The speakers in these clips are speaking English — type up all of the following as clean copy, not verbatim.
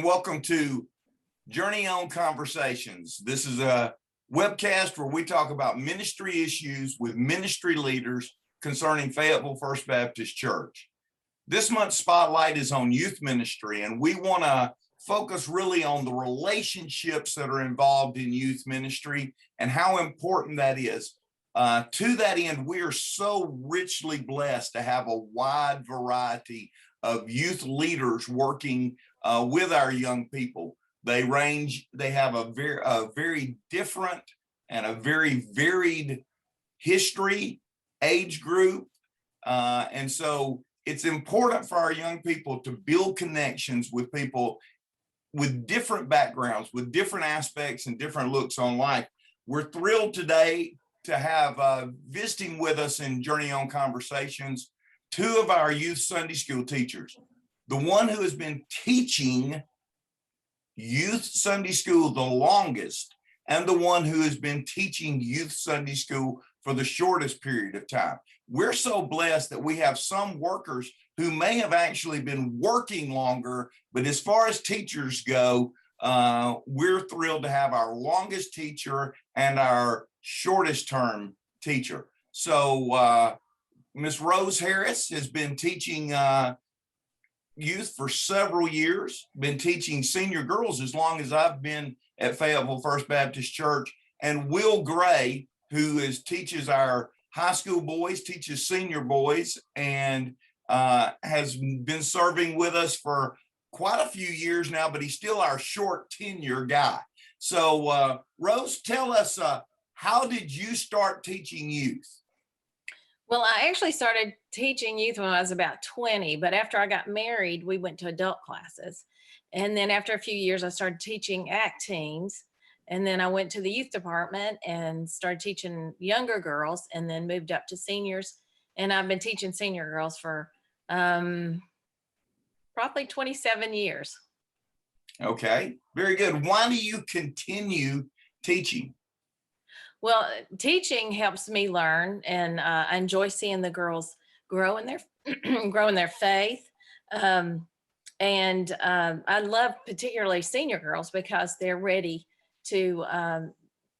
welcome to JourneyOn Conversations. This is a webcast where we talk about ministry issues with ministry leaders concerning Fayetteville First Baptist Church. This month's spotlight is on youth ministry, and we want to focus really on the relationships that are involved in youth ministry and how important that is. To that end, we are so richly blessed to have a wide variety of youth leaders working with our young people. They have a very different and a very varied history, age group. And so it's important for our young people to build connections with people with different backgrounds, with different aspects and different looks on life. We're thrilled today to have visiting with us in JourneyOn Conversations, two of our youth Sunday school teachers. The one who has been teaching youth Sunday school the longest, and the one who has been teaching youth Sunday school for the shortest period of time. We're so blessed that we have some workers who may have actually been working longer, but as far as teachers go, we're thrilled to have our longest teacher and our shortest term teacher. So Ms. Rose Harris has been teaching youth for several years, been teaching senior girls as long as I've been at Fayetteville First Baptist Church. And Will Gray, who teaches our high school boys, teaches senior boys, and has been serving with us for quite a few years now, but he's still our short tenure guy. So Rose, tell us, how did you start teaching youth? Well, I actually started teaching youth when I was about 20, but after I got married, we went to adult classes. And then after a few years, I started teaching ACT teens. And then I went to the youth department and started teaching younger girls, and then moved up to seniors. And I've been teaching senior girls for probably 27 years. Okay, very good. Why do you continue teaching? Well, teaching helps me learn, and I enjoy seeing the girls grow in their grow in their faith. I love particularly senior girls because they're ready to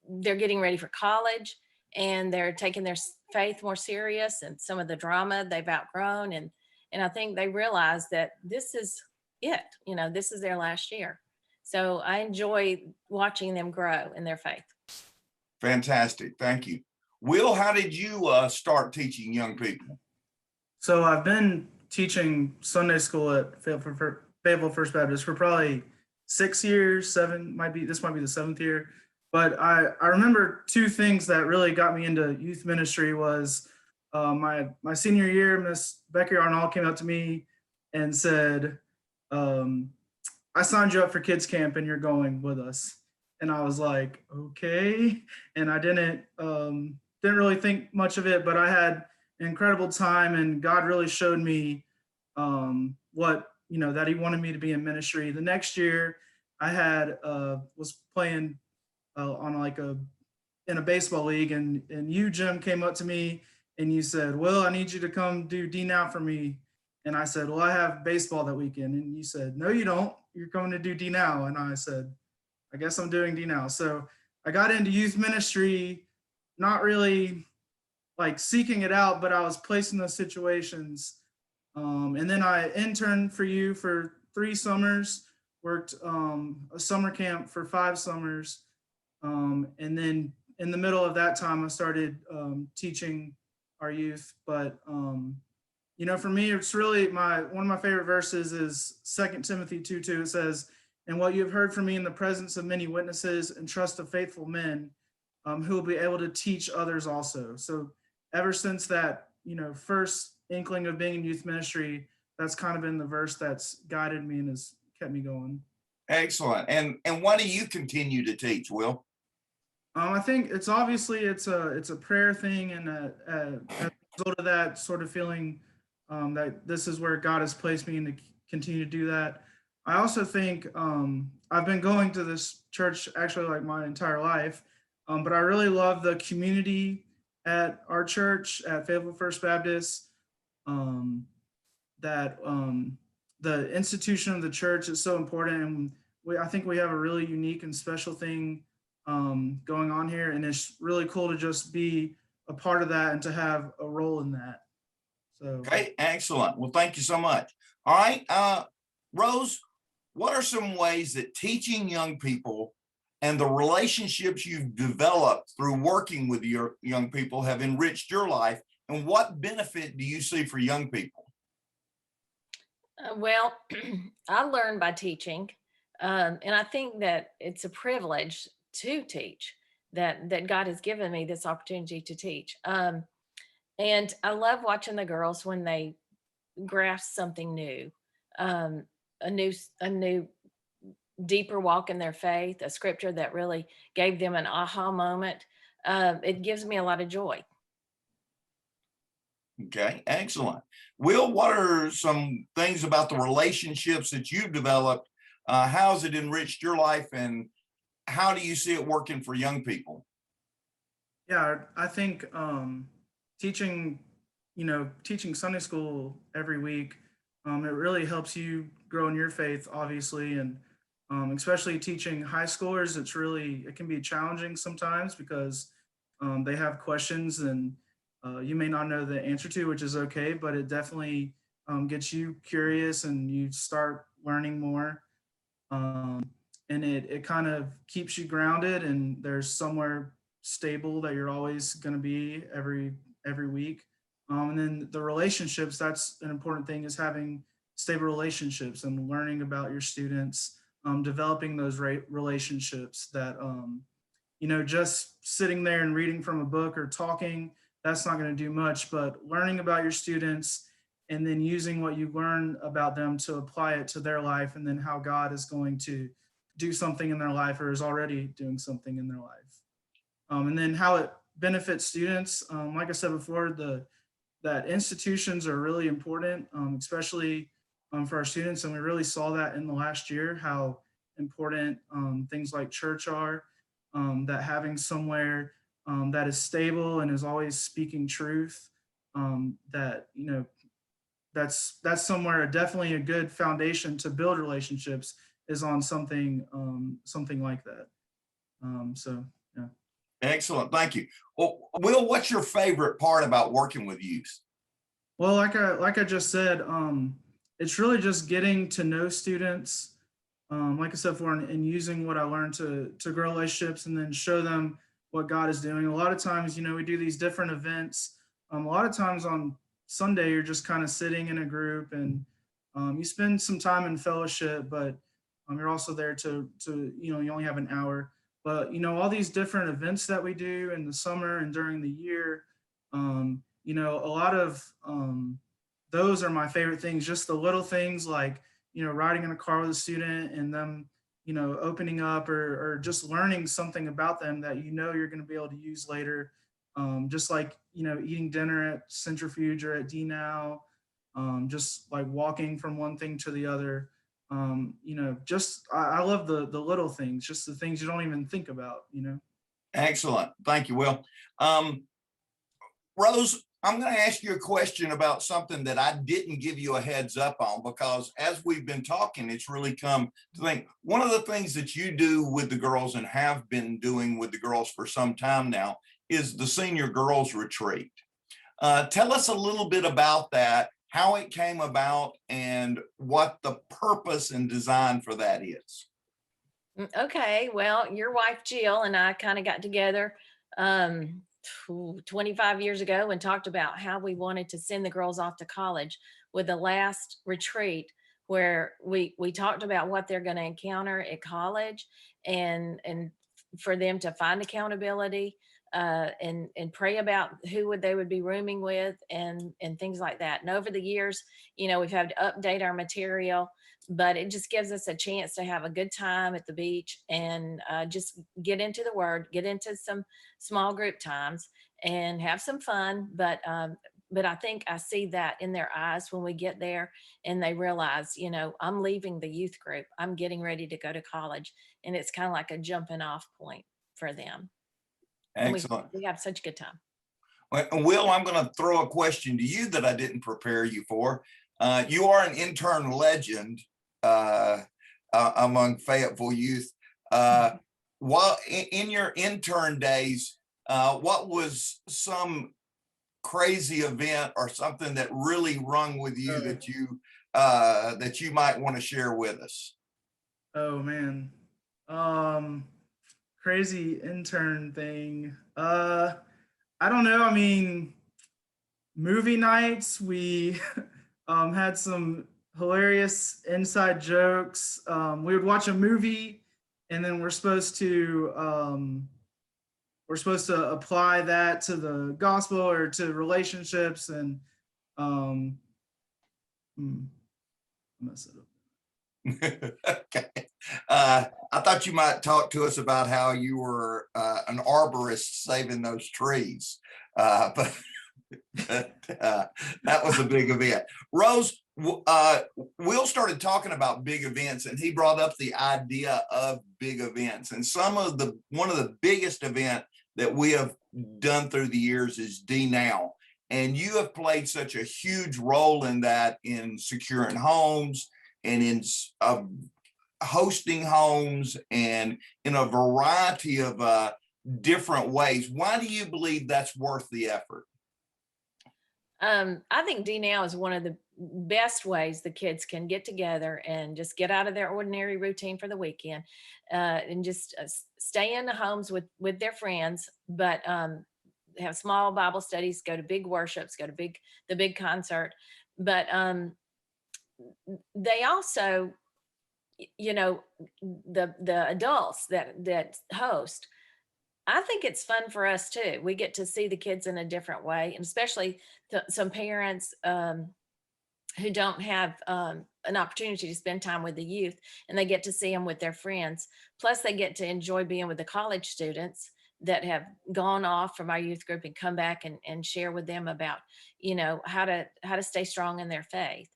they're getting ready for college, and they're taking their faith more serious, and some of the drama they've outgrown, and I think they realize that this is it. This is their last year. So I enjoy watching them grow in their faith. Fantastic. Thank you. Will, how did you start teaching young people? So I've been teaching Sunday school at Fayetteville First Baptist for probably 6 years, this might be the 7th year. But I remember two things that really got me into youth ministry was my senior year, Miss Becky Arnold came up to me and said, I signed you up for kids camp and you're going with us. And I was like, okay. And I didn't really think much of it, but I had an incredible time, and God really showed me what, that he wanted me to be in ministry. The next year I was playing in a baseball league, and you, Jim, came up to me and you said, well, I need you to come do D now for me. And I said, well, I have baseball that weekend. And you said, no, you don't. You're coming to do D now. And I said, I guess I'm doing D now. So I got into youth ministry, not really like seeking it out, but I was placed in those situations. And then I interned for you for 3 summers, worked a summer camp for 5 summers. And then in the middle of that time, I started teaching our youth. But, for me, it's really one of my favorite verses is 2 Timothy 2:2. It says, and what you have heard from me in the presence of many witnesses, and trust of faithful men who will be able to teach others also. So ever since that, first inkling of being in youth ministry, that's kind of been the verse that's guided me and has kept me going. Excellent. And why do you continue to teach, Will? I think it's a prayer thing, and as a result of that, sort of feeling that this is where God has placed me, and to continue to do that. I also think I've been going to this church actually like my entire life, but I really love the community at our church at Fayetteville First Baptist. the institution of the church is so important. And I think we have a really unique and special thing going on here. And it's really cool to just be a part of that and to have a role in that. So, Okay, excellent. Well, thank you so much. All right, Rose, what are some ways that teaching young people and the relationships you've developed through working with your young people have enriched your life? And what benefit do you see for young people? Well, I learned by teaching, and I think that it's a privilege to teach. That God has given me this opportunity to teach, and I love watching the girls when they grasp something new, um, a new deeper walk in their faith, a scripture that really gave them an aha moment. It gives me a lot of joy. Okay, excellent. Will, what are some things about the relationships that you've developed? How has it enriched your life, and how do you see it working for young people? yeah, I think teaching, teaching Sunday school every week, it really helps you grow in your faith, obviously, and especially teaching high schoolers. It can be challenging sometimes because they have questions and you may not know the answer to, which is okay, but it definitely gets you curious and you start learning more. Um, and it kind of keeps you grounded and there's somewhere stable that you're always going to be every week. And then the relationships, that's an important thing, is having stable relationships and learning about your students, developing those relationships that just sitting there and reading from a book or talking, that's not going to do much, but learning about your students and then using what you learn about them to apply it to their life, and then how God is going to do something in their life or is already doing something in their life. And then how it benefits students. Like I said before, that institutions are really important, especially for our students. And we really saw that in the last year, how important things like church are, that having somewhere that is stable and is always speaking truth, that, that's somewhere definitely a good foundation to build relationships, is on something like that. So yeah. Excellent, thank you. Well, Will, what's your favorite part about working with youth? Well, like I just said, it's really just getting to know students. Like I said before, and using what I learned to grow relationships and then show them what God is doing. A lot of times, we do these different events. A lot of times on Sunday, you're just kind of sitting in a group and you spend some time in fellowship, but you're also there to you only have an hour. But all these different events that we do in the summer and during the year, a lot of those are my favorite things. Just the little things like riding in a car with a student and them opening up or just learning something about them that you're going to be able to use later. Just like eating dinner at Centrifuge or at DNow, just like walking from one thing to the other. Just I love the little things, just the things you don't even think about. Excellent, thank you, Will. Rose, I'm going to ask you a question about something that I didn't give you a heads up on, because as we've been talking, it's really come to think. One of the things that you do with the girls and have been doing with the girls for some time now is the Senior Girls Retreat. Tell us a little bit about that, how it came about, and what the purpose and design for that is. Okay, well, your wife Jill and I kind of got together 25 years ago and talked about how we wanted to send the girls off to college with the last retreat, where we talked about what they're going to encounter at college, and for them to find accountability, and pray about they would be rooming with, and things like that. And over the years, we've had to update our material, but it just gives us a chance to have a good time at the beach and just get into the word, get into some small group times and have some fun. But I think I see that in their eyes when we get there and they realize, I'm leaving the youth group, I'm getting ready to go to college, and it's kind of like a jumping off point for them. Excellent. We have such a good time. Will, I'm going to throw a question to you that I didn't prepare you for. You are an intern legend among Fayetteville youth. While in your intern days, what was some crazy event or something that really rung with you that you might want to share with us? Oh man. Crazy intern thing. I don't know. I mean, movie nights, we had some hilarious inside jokes. We would watch a movie and then we're supposed to apply that to the gospel or to relationships and um mess it up. Okay. I thought you might talk to us about how you were an arborist saving those trees, but that was a big event. Rose, Will started talking about big events, and he brought up the idea of big events. And one of the biggest event that we have done through the years is D Now. And you have played such a huge role in that, in securing homes and in hosting homes and in a variety of different ways. Why do you believe that's worth the effort? I think D Now is one of the best ways the kids can get together and just get out of their ordinary routine for the weekend, and just stay in the homes with their friends, but have small Bible studies, go to big worships, go to the big concert. But they also, you know, the adults that host, I think it's fun for us too. We get to see the kids in a different way, and especially some parents who don't have an opportunity to spend time with the youth, and they get to see them with their friends. Plus, they get to enjoy being with the college students that have gone off from our youth group and come back and share with them about, how to stay strong in their faith.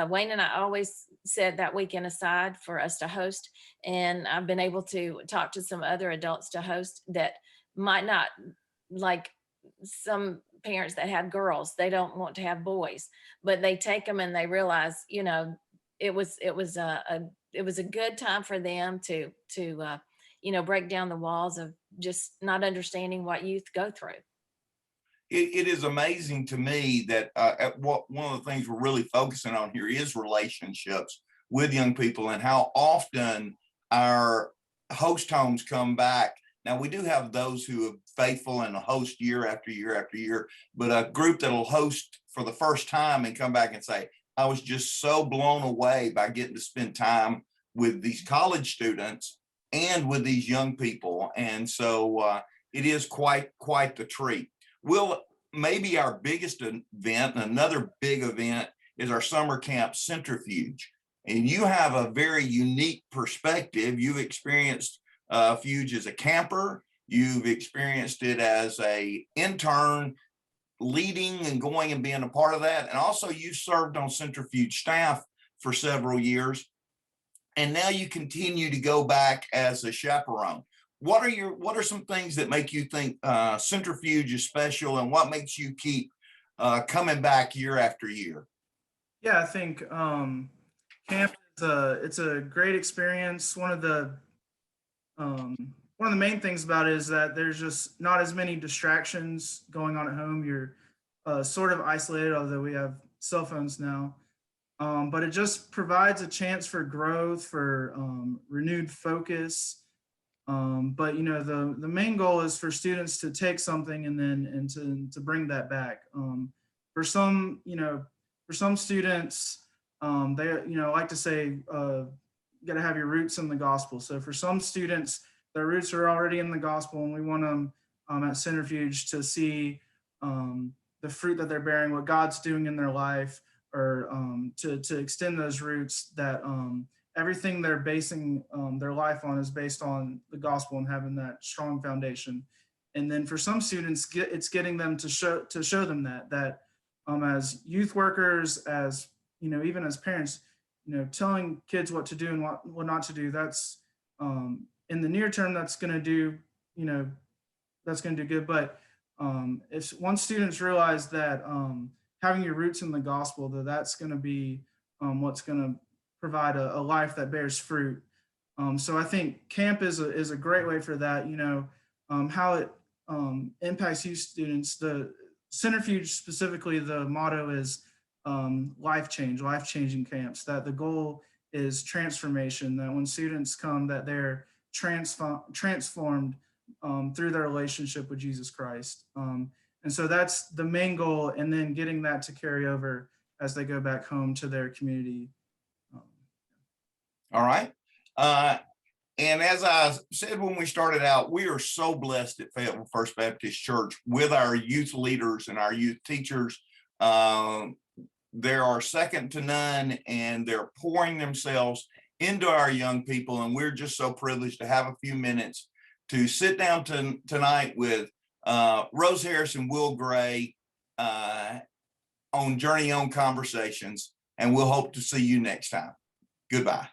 Wayne and I always set that weekend aside for us to host. And I've been able to talk to some other adults to host that might not, like some parents that have girls, they don't want to have boys, but they take them and they realize, it was a good time for them to break down the walls of just not understanding what youth go through. It is amazing to me that one of the things we're really focusing on here is relationships with young people, and how often our host homes come back. Now, we do have those who are faithful and host year after year after year, but a group that'll host for the first time and come back and say, I was just so blown away by getting to spend time with these college students and with these young people. And so it is quite the treat. Will, maybe our biggest event, and another big event, is our summer camp Centrifuge. And you have a very unique perspective. You've experienced Fuge as a camper. You've experienced it as a intern, leading and going and being a part of that. And also you served on Centrifuge staff for several years. And now you continue to go back as a chaperone. What are some things that make you think Centrifuge is special, and what makes you keep coming back year after year? Yeah, I think camp it's a great experience. One of the main things about it is that there's just not as many distractions going on at home. You're sort of isolated, although we have cell phones now. But it just provides a chance for growth, for renewed focus. But the main goal is for students to take something and to bring that back. For some students, they like to say you got to have your roots in the gospel. So for some students, their roots are already in the gospel, and we want them at Centrifuge to see the fruit that they're bearing, what God's doing in their life, or to extend those roots, that everything they're basing their life on is based on the gospel and having that strong foundation. And then for some students, it's getting them to show them that as youth workers, as even as parents, telling kids what to do and what not to do. That's in the near term, that's going to do good. But if once students realize that having your roots in the gospel, that's going to be what's going to provide a life that bears fruit. So I think camp is a great way for that. How it impacts youth students. The Centrifuge specifically, the motto is life-changing camps. That the goal is transformation. That when students come, that they're transformed through their relationship with Jesus Christ. And so that's the main goal, and then getting that to carry over as they go back home to their community. All right. And as I said when we started out, we are so blessed at Fayetteville First Baptist Church with our youth leaders and our youth teachers. There are second to none, and they're pouring themselves into our young people. And we're just so privileged to have a few minutes to sit down tonight with Rose Harris and Will Gray on JourneyOn Conversations. And we'll hope to see you next time. Goodbye.